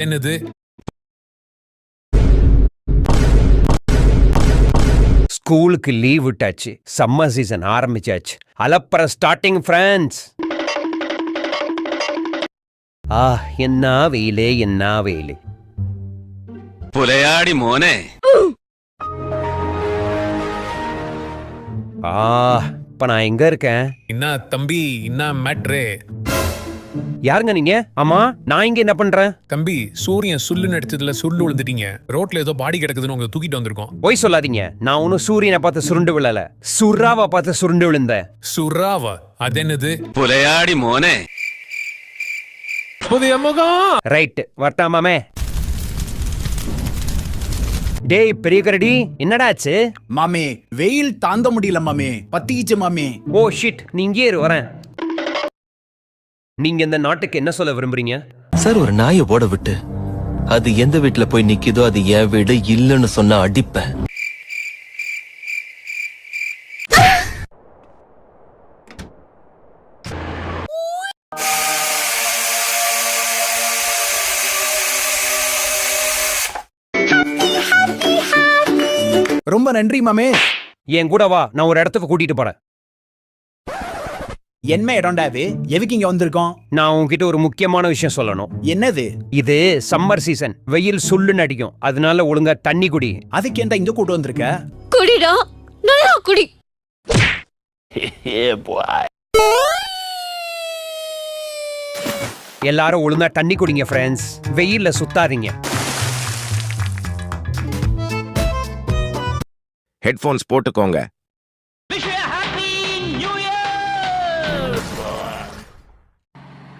என்னது? ஸ்கூலுக்கு லீவ் விட்டாச்சு, சம்மர் சீசன் ஆரம்பிச்சாச்சு. அலப்பற ஸ்டார்டிங் ஃப்ரெண்ட்ஸ். என்ன வெயிலே, என்ன வெயிலே. புலையாடி மோனே. இப்ப நான் எங்க இருக்கேன்? என்ன தம்பி, என்ன மேட்ரு? யாருங்க நீங்க? ஆமா, நான் இங்க என்ன பண்றேன்? தம்பி, சூரியன் சுள்ளுன்னு அடிச்சதுல சுருண்டு விழுந்துட்டீங்க. ரோட்ல ஏதோ பாடி கிடக்குதுன்னு உங்களை தூக்கிட்டு வந்திருக்கோம். போய் சொல்லாதீங்க, நான் ஒன்னும் சூரியனை பார்த்து சுருண்டு விழல, சுறாவை பார்த்து சுருண்டு விழுந்தேன். சுறாவா? அது என்னது? புலையாடி மோனே. புதிய முகம். ரைட், வரட்டாமாமே. டேய் பெரிய கரடி, என்னடாச்சு? மாமே, வெயில் தாங்க முடியல மாமே, பத்திக்கிச்சு மாமே. ஓ ஷிட், நீ இங்கே இரு, வரேன். நீங்க இந்த நாட்டுக்கு என்ன சொல்ல விரும்புறீங்க? சார், ஒரு நாயை ஓட விட்டு அது எந்த வீட்டுல போய் நிக்குதோ அது என் வீடு இல்லன்னு சொன்னா அடிப்பேன். ரொம்ப நன்றி மாமே. என் கூட வா, நான் ஒரு இடத்துக்கு கூட்டிட்டு போறேன். என்ன இடம்டாவே? எதுக்கு இங்க வந்திருக்கோம்? நான் உன்கிட்ட ஒரு முக்கியமான விஷயம் சொல்லணும். என்னது? இது சம்மர் சீசன், வெயில் சுள்ளுன்னு அடிக்கும், அதனால ஒழுங்கா தண்ணி குடி. அதுக்கு ஏன்டா இங்க கூட்டு வந்திருக்க? குடிடா, நல்லா குடி. எல்லாரும் ஒழுங்கா தண்ணி குடிங்க ஃப்ரெண்ட்ஸ், வெயில்ல சுத்தாதீங்க. ஹெட்போன்ஸ் போட்டுக்கோங்க.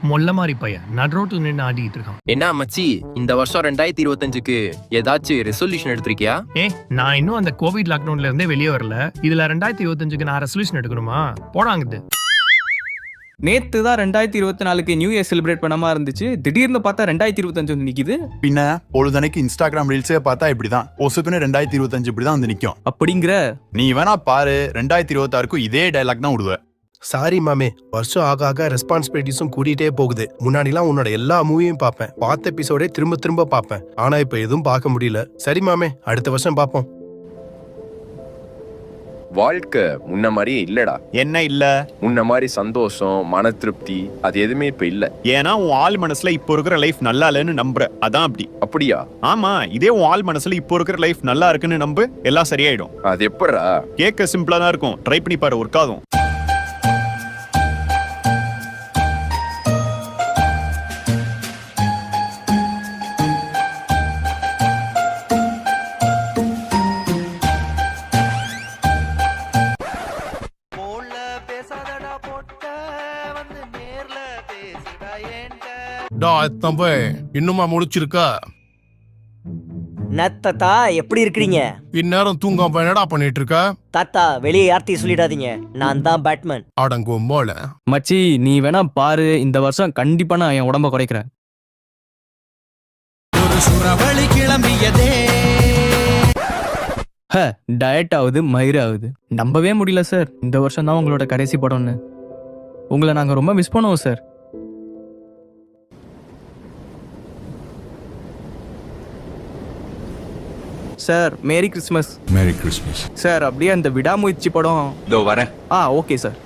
மொல்ல மாதிரி பையன் நடுரோட்டு நின்று ஆடிட்டு இருக்கான். என்ன மச்சி, இந்த வருஷம் 2025க்கு ஏதாச்சும் ரெசல்யூஷன் எடுத்திருக்கியா? நான் இன்னும் அந்த கோவிட் லாக்டவுன்ல இருந்தே வெளியே வரல. இதுல 2025க்கு நான் ரெசல்யூஷன் எடுக்கணுமா? போடாங்குது. நேத்து தான் 2024க்கு நியூ இயர் செலிப்ரேட் பண்ணாம இருந்துச்சு. திடீர்னு பார்த்தா 2025 வந்து நிக்குது. பின்ன பொழுதனைக்கு இன்ஸ்டாகிராம் ரீல்ஸே பார்த்தா இப்படிதான் ஒசுக்குன்னு 2025 இப்படிதான் வந்து நிக்கும். அப்படிங்கிற நீ வேணா பாரு, 2026க்கும் இதே டைலாக் தான் விடுவ. சாரி மாமே, வருஷம் ஆக ஆக ரெஸ்பான்சிபிலிட்டிஸும் கூட்டிகிட்டே போகுது. முன்னாடிலாம் உன்னோட எல்லா மூவியும் பார்ப்பேன், பார்த்த எபிசோடே திரும்ப திரும்ப பார்ப்பேன். ஆனா இப்ப எதுவும் பார்க்க முடியல. சரி மாமே, அடுத்த வருஷம் பார்ப்போம். வாழ்க்கை முன்ன மாதிரியே இல்லடா. என்ன இல்ல? முன்ன மாதிரி சந்தோஷம், மன திருப்தி அது எதுவுமே இப்ப இல்ல. ஏன்னா உன் ஆள் மனசுல இப்போ இருக்கிற லைஃப் நல்லா இல்லைன்னு நம்புற, அதான் அப்படி. அப்படியா? ஆமா, இதே உன் ஆள் மனசுல இப்போ இருக்கிற லைஃப் நல்லா இருக்குன்னு நம்பு, எல்லாம் சரியாயிடும். அது எப்படா? கேட்க சிம்பிளா தான் இருக்கும், ட்ரை பண்ணி பாரு, ஒர்க் ஆகும். இன்னுமா முடிச்சிருக்கா? தாத்தா, எப்படி இருக்கிறீங்க? இந்நேரம் தூங்காம என்னடா பண்ணிட்டு இருக்க? தாத்தா, வெளியே யார்த்தையும் சொல்லிடாதீங்க, நான் தான் பேட்மேன். அடங்கும் போல. மச்சி, நீ வேணா பாரு, இந்த வருஷம் கண்டிப்பா நான் என் உடம்ப குறைக்கிறேன். ஒரு சுறவழி கிளம்பியதே. டயட் ஆகுது, மயிர் ஆகுது. நம்பவே முடியல சார், இந்த வருஷம் தான் உங்களோட கடைசி படம்னு. உங்களை நாங்க ரொம்ப மிஸ் பண்ணுவோம் sir. Sir, merry Christmas. Merry Christmas. Sir, அப்படியே அந்த விடாமுயற்சி படம். இதோ வரேன். Okay sir.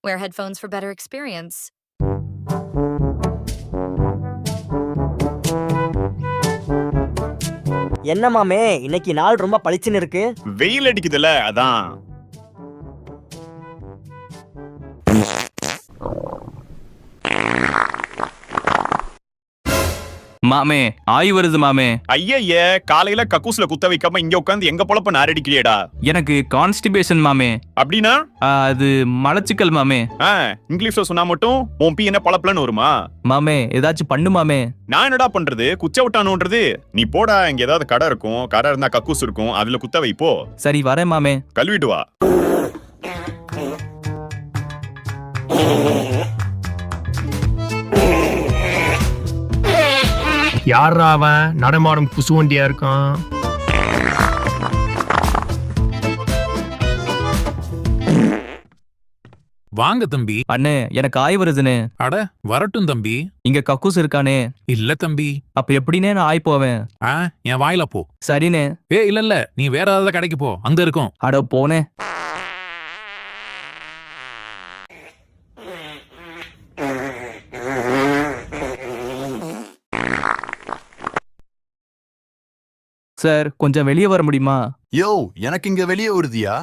Wear headphones for better experience. என்ன மாமே, இன்னைக்கு நாள் ரொம்ப பளிச்சுன்னு இருக்கு. வெயில் அடிக்குதுல, அதான். மாமே, ஆய் வருது மாமே. ஐய, காலையில கக்கூஸ்ல குத்த வைக்காம இங்க உட்காந்து எங்க பொழப்ப நாரடிக்கிறியடா? எனக்கு கான்ஸ்டிபேஷன் மாமே. அப்படின்னா? அது மலச்சிக்கல் மாமே. இங்கிலீஷ்ல சொன்னா மட்டும் உன் பி என்ன பழப்பலன்னு வருமா? மாமே, ஏதாச்சும் பண்ணு மாமே. நான் என்னடா பண்றது? குச்ச விட்டானுன்றது? நீ போடா, இங்க ஏதாவது கடை இருக்கும், கடை இருந்தா கக்கூஸ் இருக்கும், அதுல குத்த வைப்போ. சரி, வரேன் மாமே. கழுவிட்டு வா. யாரா அவன் நடமாடும் குசு வண்டியா இருக்கான்? வாங்க தம்பி. அண்ணே எனக்கு ஆய் வருதுண்ணே. அட வரட்டும் தம்பி. இங்க கக்கூஸ் இருக்கானே? இல்ல தம்பி. அப்ப எப்படினே நான் ஆய் போவேன்? என் வாயில போ. சரிண்ணே. இல்ல நீ வேற ஏதாவது கடைக்கு போ, அங்க இருக்கும். அட போனே. சார் கொஞ்சம் வெளியே வர முடியுமா? யோ எனக்கு இங்க வெளியே வருதியா?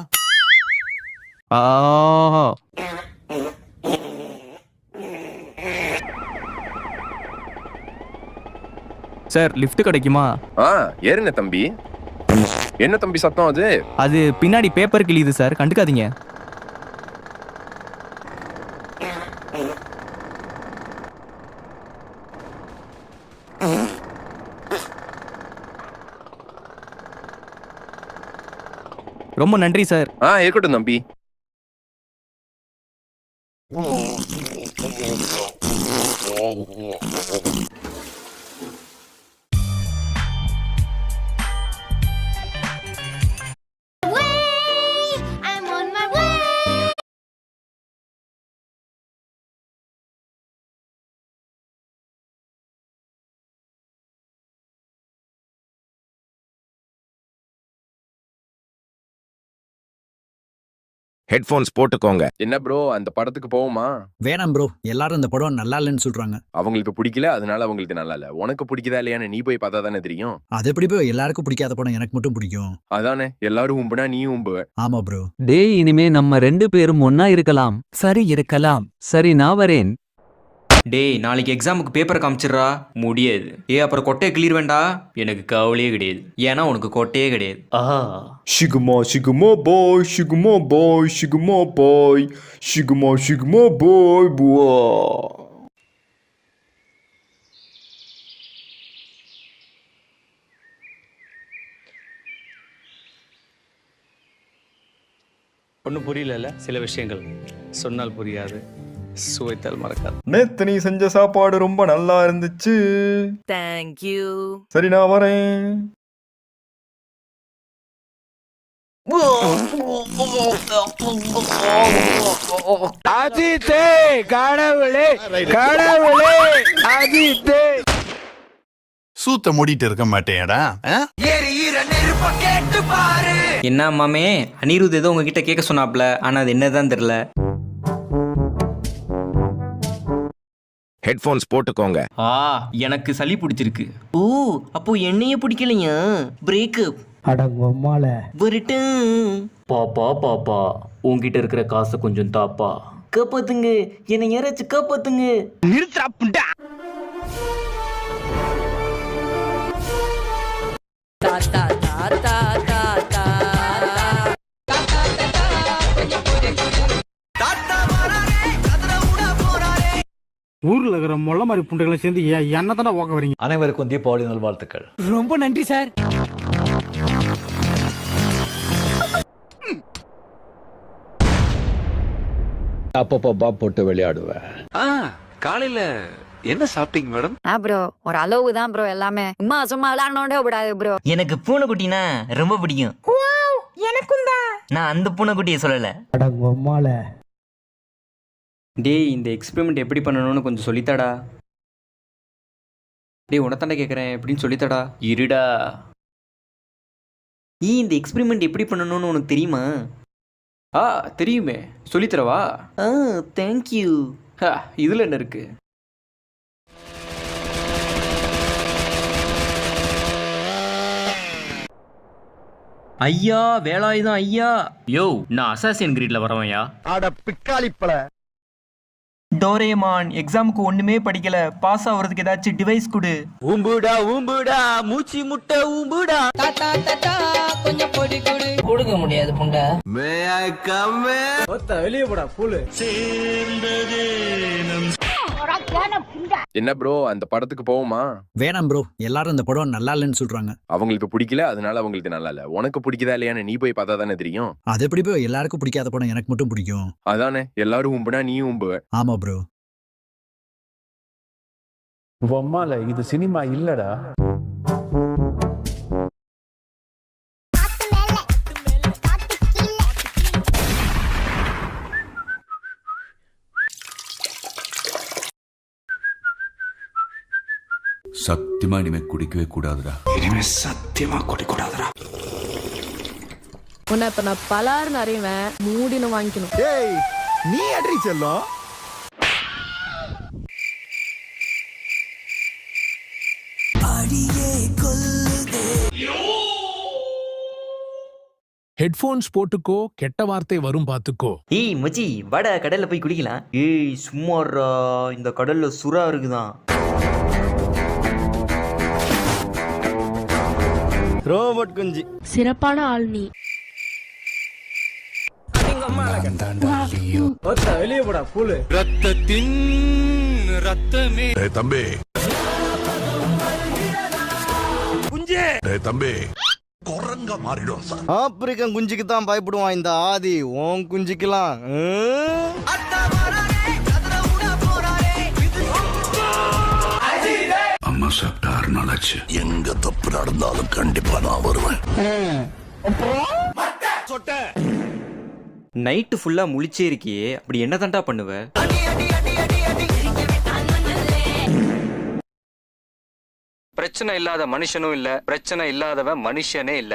சார் லிஃப்ட் கிடைக்குமா? ஏறுங்க தம்பி. என்ன தம்பி சத்தம் அது? அது பின்னாடி பேப்பர் கிழியுது சார், கண்டுக்காதீங்க. ரொம்ப நன்றி சார். இருக்கட்டும் தம்பி. ஹெட்போன்ஸ் போட்டுக்கோங்க. என்ன ப்ரோ அந்த படத்துக்கு போவோமா? வேணாம் ப்ரோ, எல்லாரும் இந்த படம் நல்லா இல்லைன்னு சொல்றாங்க. அவங்களுக்கு பிடிக்கல, அதனால அவங்களுக்கு நல்லா இல்ல. உனக்கு பிடிக்குதா இல்லையான்னு நீ போய் பார்த்தா தானே தெரியும். அது எப்படி ப்ரோ எல்லாருக்கும் பிடிக்காத படம் எனக்கு மட்டும் பிடிக்கும்? அதானே, எல்லாரும் உம்புனா நீ உம்புவ. ஆமா ப்ரோ. டேய் இனிமே நம்ம 2 பேரும் ஒன்னா இருக்கலாம். சரி இருக்கலாம். சரி நான் வரேன். டேய் நாளைக்கு எக்ஸாமுக்கு பேப்பர் காமிச்சிடுறா. முடியாது. அப்புறம் கொட்டையை கிளியர் வேண்டா. எனக்கு கவலையே கிடையாது, ஏன்னா உனக்கு கொட்டையே கிடையாது. Shiguma Shiguma boy, Shiguma boy, Shiguma boy, Shiguma Shiguma boy boy. ஒன்றும் புரியல. சில விஷயங்கள் சொன்னால் புரியாது, சுவைத்தால் மறக்காது. நேத்து நீ செஞ்ச சாப்பாடு ரொம்ப நல்லா இருந்துச்சு. Thank you. சரி நான் வரேன். அஜித்தே கடவுளே கடவுளே அஜித்தே. சூத்த மூடிட்டு இருக்க மாட்டேடா. என்ன மாமே, அனிருத் ஏதோ உங்ககிட்ட கேட்க சொன்னாப்ல, ஆனா அது என்னதான் தெரியல. ஹெட்போன்ஸ் போட்டுக்கோங்க. எனக்கு சளி பிடிச்சிருக்கு. ஓ அப்போ என்னையே பிடிக்கலையா? பிரேக்கப். அடங்கம்மால வரட்டு. பாப்பா பாப்பா, உன்கிட்ட இருக்கிற காசை கொஞ்சம் தாப்பா. காப்பாத்துங்க, என்னை யாராச்சும் காப்பாத்துங்க. நிறுத்துறா. ஊர்ல இருக்கிற மொள்ள மாதிரி புண்டைகளை சேர்ந்து என்ன தானே ஓக்க வரீங்க? அனைவருக்கும் தீபாவளி நல்வாழ்த்துக்கள். ரொம்ப நன்றி சார். அப்பப்பா போட்டு விளையாடுவேன். காலையில என்ன சாப்பிட்டீங்க மேடம்? ப்ரோ ஒரு அளவு தான் ப்ரோ, எல்லாமே சும்மா விளையாடனோட விடாது ப்ரோ. எனக்கு பூனைக்குட்டினா ரொம்ப பிடிக்கும். எனக்கும் தான். நான் அந்த பூனைக்குட்டியை சொல்லல. அடங்கம்மால டேய் இந்த எக்ஸ்பெரிமெண்ட் எப்படி பண்ணணும்னு கொஞ்சம் சொல்லித்தாடா. டேய் உனத்தாண்டா கேட்குறேன், எப்படின்னு சொல்லித்தாடா. இருடா. இந்த எக்ஸ்பெரிமெண்ட் எப்படி பண்ணணும்னு உனக்கு தெரியுமா? தெரியுமே, சொல்லித்தரவா? தேங்க்யூ. இதுல என்ன இருக்கு? ஐயா வேலாயுதம் ஐயா. யோ நான் அசாசின் கிரீட்ல வரவையா? அட பிக்காளிப்பல. டோரேமான் எக்ஸாமுக்கு ஒண்ணுமே படிக்கல, பாஸ் ஆகுறதுக்கு ஏதாச்சும் டிவைஸ் கொடு. ஊம்புடா ஊம்புடா மூச்சி முட்டை ஊம்புடா. தாத்தா தாத்தா கொஞ்சம் பொடி கொடு. கொடுக்க முடியாது புண்டை. மே ஐ கம் ஒத்த வெளிய போடா பூலு. என்ன ப்ரோ அந்த படத்துக்கு போவோமா? வேணாம் ப்ரோ, எல்லாரும் இந்த படம் நல்லா இல்லைன்னு சொல்றாங்க. அவங்களுக்கு பிடிக்கல, அதனால அவங்களுக்கு நல்லா இல்ல. உனக்கு பிடிக்குதா இல்லையான்னு நீ போய் பார்த்தா தானே தெரியும். அது எப்படி ப்ரோ எல்லாருக்கும் பிடிக்காத படம் எனக்கு மட்டும் பிடிக்கும்? அதானே, எல்லாரும் உம்புனா நீ உம்புவ. ஆமா ப்ரோ. பொம்மால இது சினிமா இல்லடா. சத்தியமா இனிமே குடிக்கவே கூடாதுடா. இனிமே சத்தியமா குடிக்கூடாதுடா. உன்னை இப்ப நான் பலாருன்னு அறிவேன், மூடினு வாங்கிக்கணும். ஏய், நீ அட்ரி செல்லம். ஹெட்போன்ஸ் போட்டுக்கோ, கெட்ட வார்த்தை வரும் பாத்துக்கோ. ஏய் மச்சி, வாடா கடல்ல போய் குளிக்கலாம். ஏய் சும்மாடா, இந்த கடல்ல சுறா இருக்குதான். ரோபோட் குஞ்சு. சிறப்பான ஆள் நீ. வெளியே போடா பூலு. ரத்தத்தின் ரத்தமே. தம்பி தம்பி குரங்க மாறிடும். ஆப்பிரிக்கன் குஞ்சுக்கு தான் பயப்படுவான் இந்த ஆதி. ஓன் குஞ்சுக்கலாம். அம்மா சாப்பிட்ட 6 நாள் ஆச்சு. எங்க தப்பு நடந்தாலும் கண்டிப்பா நான் வருவேன். நைட்டு ஃபுல்லா முழிச்சே இருக்கியே, அப்படி என்ன தாண்டா பண்ணுவ? பிரச்சனை இல்லாத மனுஷனும் இல்ல, பிரச்சனை இல்லாதவன் மனுஷனே இல்ல.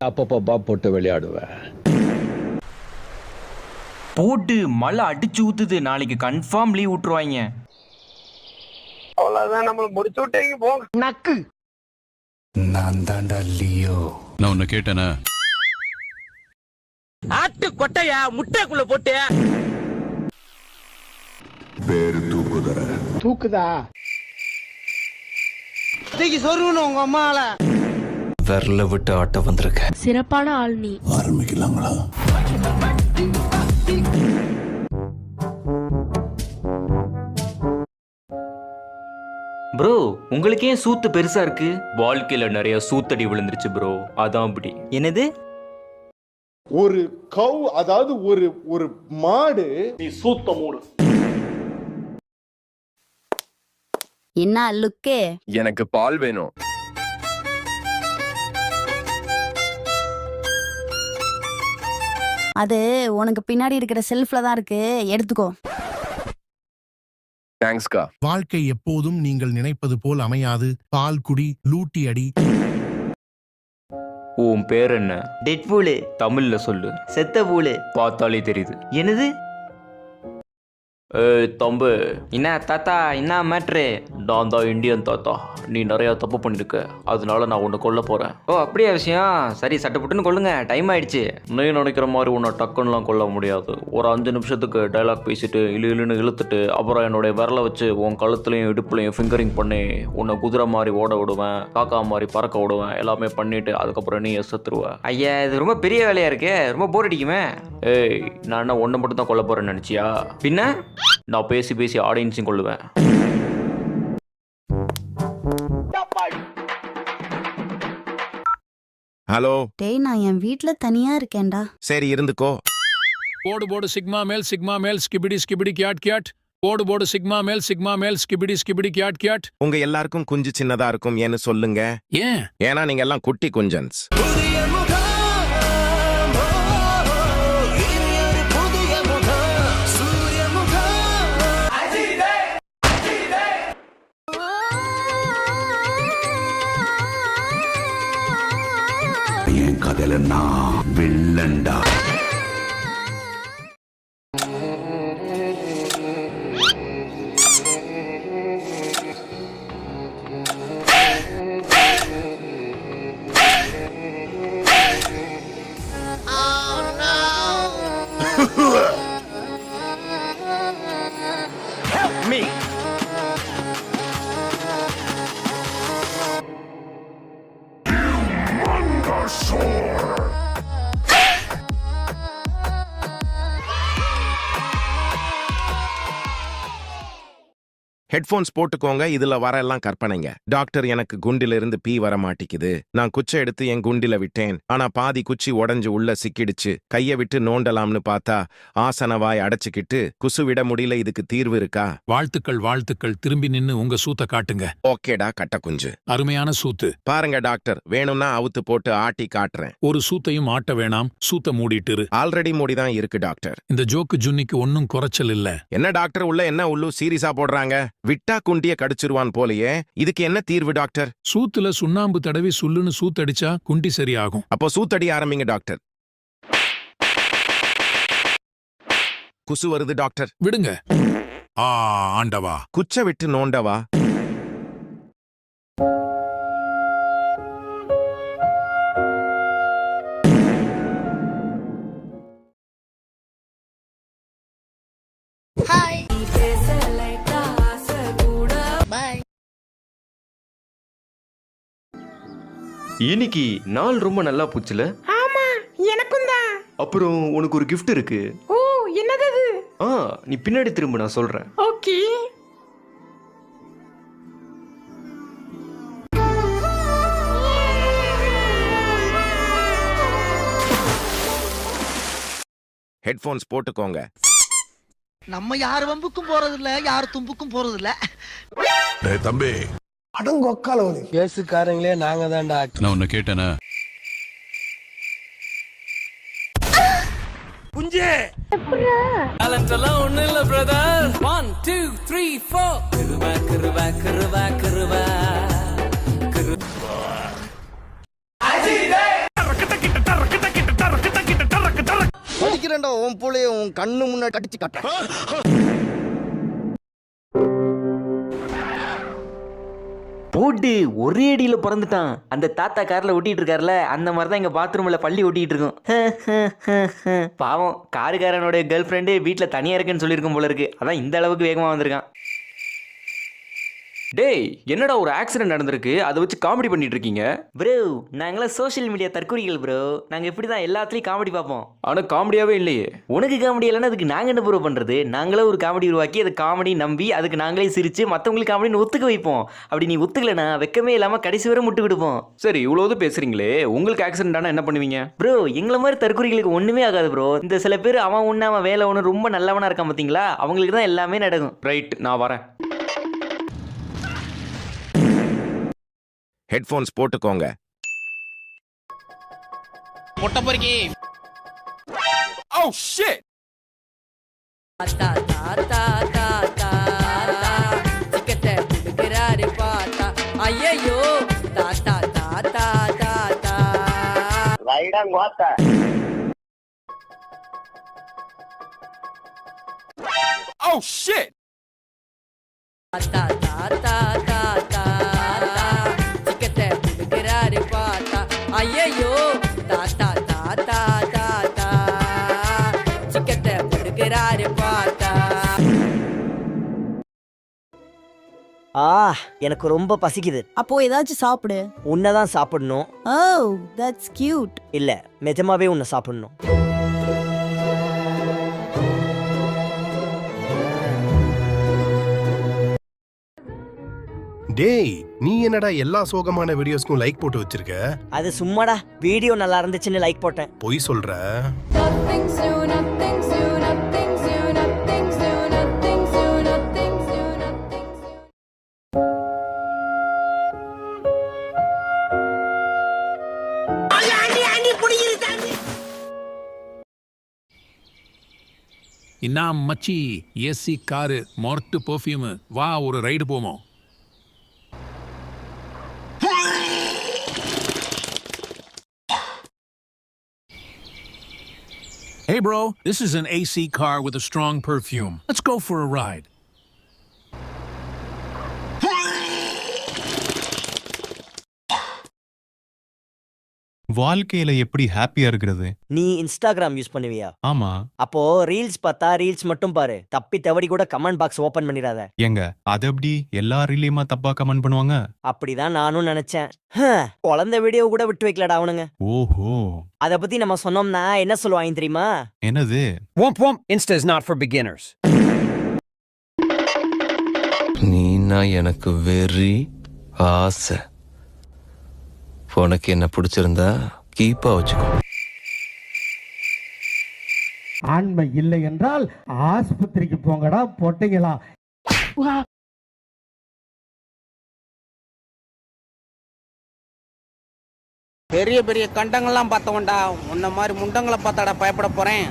அப்பப்பா போட்டு விளையாடுவேன். போட்டு மழை அடிச்சு ஊத்துது, நாளைக்கு கன்ஃபார்ம் லீவ் விட்டுருவாங்க. அவ்வளவுதான், நம்மள முடிச்சு விட்டீங்க போங்க. நக்கு. நான் தாண்டா லியோ. நான் உன்னை கேட்டேனா? ஆட்டு கொட்டைய முட்டைக்குள்ள போட்டு பேரு தூக்குதர. தூக்குதா? தூக்கி சொருணும் உங்க அம்மால. விரல விட்டு ஆட்ட வந்திருக்க. சிறப்பான ஆள் நீ. ஆரம்பிக்கலாங்களா? ப்ரோ, உங்களுக்கு ஏன் சூத்து பெருசா இருக்கு? வாழ்க்கையில நிறைய சூத்தடி விழுந்துருச்சு ப்ரோ, அதான் அப்படி. என்னது? ஒரு கவ், அதாவது ஒரு மாடு. நீ சூத்த மூடு. என்ன லுக்கே? எனக்கு பால் வேணும். அது உனக்கு பின்னாடி இருக்கிற செல்ஃப்ல தான் இருக்கு, எடுத்துக்கோ. தேங்க்ஸ்கா. வாழ்க்கை எப்போதும் நீங்கள் நினைப்பது போல் அமையாது. பால் குடி, லூட்டி அடி. உன் பேர் என்ன? Deadpool. தமிழ்ல சொல்லு. செத்த பூலு. பார்த்தாலே தெரியுது. என்னது? தம்பு. என்ன தாத்தா, என்ன மேட்ரு? நான் தான் இந்தியன் தாத்தா. நீ நிறைய தப்பு பண்ணிருக்க, அதனால நான் உன்னை கொல்ல போறேன். ஓ அப்படியா விஷயம்? சரி, சட்டப்பட்டுன்னு கொல்லுங்க, டைம் ஆயிடுச்சு. நீ நினைக்கிற மாதிரி உன்னை டக்குன்னுலாம் கொல்ல முடியாது. ஒரு 5 நிமிஷத்துக்கு டைலாக் பேசிட்டு இழுன்னு இழுத்துட்டு அப்புறம் என்னுடைய விரலை வச்சு உன் கழுத்துலையும் இடுப்புலையும் ஃபிங்கரிங் பண்ணி உன்னை குதிரை மாதிரி ஓட விடுவேன், காக்கா மாதிரி பறக்க விடுவேன், எல்லாமே பண்ணிட்டு அதுக்கப்புறம் நீ செத்துருவ. ஐயா, இது ரொம்ப பெரிய வேலையா இருக்கே, ரொம்ப போர் அடிக்குமே. ஏய், நான் என்ன ஒன்றை மட்டும் தான் கொல்ல போறேன்னு நினைச்சியா? பின்ன நான் பேசி பேசி ஆடியன்ஸையும் கொள்ளுவேன். ஹலோ. டேய், நான் என் வீட்ல தனியா இருக்கேன்டா. சரி, இருந்துக்கோ. போடு போடு சிக்மா மேல் ஸ்கிபிடி ஸ்கிபிடி கியாட் கியாட். போடு போடு சிக்மா மேல் ஸ்கிபிடி ஸ்கிபிடி கியாட் கியாட். உங்க எல்லாருக்கும் குஞ்சு சின்னதா இருக்கும் ஏன்னு சொல்லுங்க. ஏன்? ஏன்னா நீங்க எல்லாம் குட்டி குஞ்சன்ஸ். என் கதையில நான் வில்லண்டா. ஹெட்போன்ஸ் போட்டுக்கோங்க, இதுல வர எல்லாம் கற்பனைங்க. டாக்டர், எனக்கு குண்டில இருந்து பீ வர மாட்டிக்குது. நான் குச்சை எடுத்து என் குண்டில விட்டேன். ஆனா பாதி குச்சி உடைஞ்சு உள்ள சிக்கிடுச்சு. கைய விட்டு நோண்டலாம்னு பார்த்தா ஆசனவாய் அடைச்சுக்கிட்டு குசு விட முடியல. இதுக்கு தீர்வு இருக்கா? வாழ்த்துக்கள் வாழ்த்துக்கள். திரும்பி நின்னு உங்க சூத்த காட்டுங்க. ஓகேடா கட்ட குஞ்சு. அருமையான சூத்து. பாருங்க டாக்டர், வேணும்னா அவுத்து போட்டு ஆட்டி காட்டுறேன். ஒரு சூத்தையும் ஆட்ட வேணாம், சூத்த மூடிட்டு. ஆல்ரெடி மூடிதான் இருக்கு டாக்டர். இந்த ஜோக்கு ஜுன்னிக்கு ஒன்னும் குறைச்சல் இல்ல. என்ன டாக்டர், உள்ள என்ன உள்ளு சீரியஸா போடுறாங்க? விட்டா குண்டிய கடிச்சிருவான் போலயே. இதுக்கு என்ன தீர்வு டாக்டர்? சூத்துல சுண்ணாம்பு தடவி சுல்லுன்னு சூத்தடிச்சா குண்டி சரியாகும். அப்போ சூத்தடி ஆரம்பிங்க டாக்டர். குசு வருது டாக்டர். விடுங்க. ஆண்டவா. குச்ச விட்டு நோண்டவா. இன்னைக்கு நாள் ரொம்ப நல்லா போச்சுல? ஆமா, எனக்கும் தான். அப்புறம் உனக்கு ஒரு gift இருக்கு. ஓ, என்னது அது? நீ பின்னாடி திரும்ப, நான் சொல்றேன். ஓகே. ஹெட்போன்ஸ் போட்டுக்கோங்க. நம்ம யார் வம்புக்கும் போறது இல்ல, யார் தும்புக்கும் போறது இல்ல. தம்பி அடங்கொக்காலவலி பேசுக்காரங்களே நாங்க தான்டா. நான் உன்னை கேட்டேனா? குஞ்சே அதெல்லாம் ஒண்ணு இல்ல பிரதர். 1 2 3 4 கிருவா கிருவா கிருவா கிருவா படிக்கிறேன்டா, உன் போலே உன் கண்ணு முன்னாடி கடிச்சு காட்ட. போட்டு ஒரே அடியில பிறந்துட்டான். அந்த தாத்தா கார்ல ஒட்டிட்டு இருக்காருல, அந்த மாதிரி தான் எங்க பாத்ரூம்ல பள்ளி ஒட்டிட்டு இருக்கும். பாவம், காருக்காரனுடைய கேர்ள் ஃப்ரெண்டு வீட்டுல தனியா இருக்குன்னு சொல்லியிருக்கும் போல இருக்கு. அதான் இந்த அளவுக்கு வேகமா வந்திருக்கான். டேய், என்னடா ஒரு ஆக்சிடென்ட் நடந்திருக்கு, அதை வச்சு காமெடி பண்ணிட்டு இருக்கீங்க? ப்ரோ, நாங்களாம் சோஷியல் மீடியா தற்கொலைகள் ப்ரோ. நாங்க இப்படிதான் எல்லாத்துலயும் காமெடி பார்ப்போம். ஆனா காமெடியாவே இல்லையே. உனக்கு காமெடி இல்லைன்னா அதுக்கு நாங்க என்ன ப்ரோ பண்றது? நாங்களே ஒரு காமெடி உருவாக்கி அதை காமெடி நம்பி அதுக்கு நாங்களே சிரிச்சு மத்தவங்களுக்கு காமெடின்னு ஒத்துக்க வைப்போம். அப்படி நீ ஒத்துக்கலனா வெக்கமே இல்லாம கடைசி வரை முட்டு விடுப்போம். சரி, இவ்வளவு பேசுறீங்களே, உங்களுக்கு ஆக்சிடென்ட் ஆனா என்ன பண்ணுவீங்க? ப்ரோ, எங்களை மாதிரி தற்கொலைகளுக்கு ஒண்ணுமே ஆகாது ப்ரோ. இந்த சில பேர் அவன் ஒண்ணு அவன் வேலை ஒண்ணு ரொம்ப நல்லவனா இருக்கான் பாத்தீங்களா, அவங்களுக்கு தான் எல்லாமே நடக்கும். ரைட், நான் வரேன். ஹெட்போன்ஸ் போட்டுக்கோங்க. பொட்ட பொறுக்கி. Oh shit. தாத்தா தாத்தா தாத்தா சிக்கத்தை குடுக்குறாரு பாத்தா. ஐயோ தாத்தா தாத்தா தாத்தா ரைடங்கோத்த. Oh shit. தாத்தா தாத்தா தாத்தா சிக்கத்தை குடுக்குறாரு பாத்தா. ஐயோ தாத்தா தாத்தா தாத்தா சிக்கத்தை குடுக்குறாரு பாத்தா. எனக்கு ரொம்ப பசிக்குது. அப்போ ஏதாச்சும் சாப்பிடு. உன்னதான் சாப்பிடணும். ஓ, தட்ஸ் கியூட். இல்ல, நிஜமாவே உன்னை சாப்பிடணும். டேய், நீ என்னடா எல்லா சோகமான வீடியோஸ்க்கும் லைக் போட்டு வச்சிருக்க? அது சும்மாடா, வீடியோ நல்லா இருந்துச்சுன்னு லைக் போட்டேன். பொய் சொல்ற? இன்னா மச்சி, ஏசி காரு, மொரட்டு பெர்ஃப்யூம். வா, ஒரு ரைடு போவோம். Hey bro, this is an AC car with a strong perfume. Let's go for a ride. வாழ்க்கையில எப்படி ஹாப்பியா இருக்கிறது? நீ இன்ஸ்டாகிராம் யூஸ் பண்ணுவியா? ஆமா. அப்போ ரீல்ஸ் பார்த்தா ரீல்ஸ் மட்டும் பாரு. தப்பி தவறி கூட கமெண்ட் பாக்ஸ் ஓபன் பண்ணிடாத. எங்க அது எப்படி எல்லா ரீலையுமா தப்பா கமெண்ட் பண்ணுவாங்க? அப்படிதான் நானும் நினைச்சேன். குழந்தை வீடியோ கூட விட்டு வைக்கலடா அவனுங்க. ஓஹோ. அத பத்தி நம்ம சொன்னோம்னா என்ன சொல்லுவாங்க தெரியுமா? என்னது? Womp womp, Insta is not for beginners. நீனா எனக்கு வெறி ஆசை. உனக்கு என்ன பிடிச்சிருந்தா கீப்பா வச்சுக்கோ. ஆண்மை இல்லை என்றால் ஆஸ்பத்திரிக்கு போங்கடா பொட்டைங்களா. பெரிய பெரிய கண்டங்கள்லாம் பார்த்தவன்டா, உன்ன மாதிரி முண்டங்களை பார்த்தாடா பயப்பட போறேன்.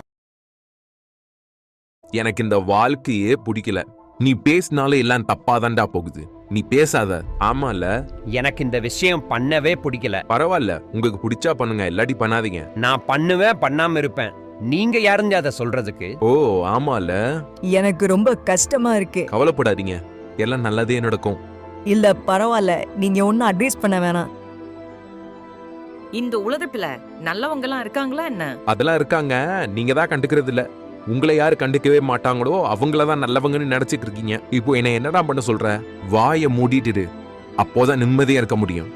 எனக்கு இந்த வாழ்க்கையே பிடிக்கல. நீ பேசினாலும் எல்லாம் தப்பாதான்டா போகுது. நீ பேசாத. ஆமால, எனக்கு இந்த விஷயம் பண்ணவே பிடிக்கல. பரவாயில்ல, உங்களுக்கு பிடிச்சா பண்ணுங்க, இல்லாட்டி பண்ணாதீங்க. நான் பண்ணுவேன், பண்ணாம இருப்பேன். நீங்க யாருங்க அதை சொல்றதுக்கு? ஓ ஆமால, எனக்கு ரொம்ப கஷ்டமா இருக்கு. கவலைப்படாதீங்க, எல்லாம் நல்லதே நடக்கும். இல்ல பரவாயில்ல, நீங்க ஒன்னும் அட்வைஸ் பண்ண வேணாம். இந்த உலகத்துல நல்லவங்க எல்லாம் இருக்காங்களா என்ன? அதெல்லாம் இருக்காங்க, நீங்க தான் கண்டுக்கிறது இல்ல. உங்களை யாரு கண்டுக்கவே மாட்டாங்களோ அவங்களதான் நல்லவங்கன்னு நினைச்சிட்டு இருக்கீங்க. இப்போ என்ன என்னடா பண்ண சொல்ற? வாயை மூடிட்டு, அப்போதான் நிம்மதியா இருக்க முடியும்.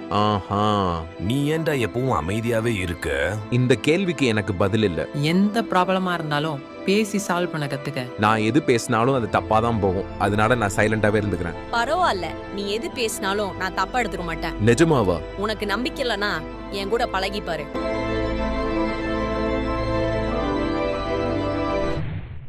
ஆஹா, நீ ஏன்டா எப்பவும் அமைதியாவே இருக்க? இந்த கேள்விக்கு எனக்கு பதில் இல்ல. எந்த ப்ராப்ளமா இருந்தாலும் பேசி சால்வ் பண்ண கத்துக்க. நான் எது பேசினாலும் அது தப்பாதான் போகும். அதனால நான் சைலண்டாவே இருந்துக்கிறேன். பரவாயில்ல, நீ எது பேசினாலும் நான் தப்பா எடுத்துக்க மாட்டேன். நிஜமாவா? உனக்கு நம்பிக்கை இல்லனா என் கூட பழகி பாரு.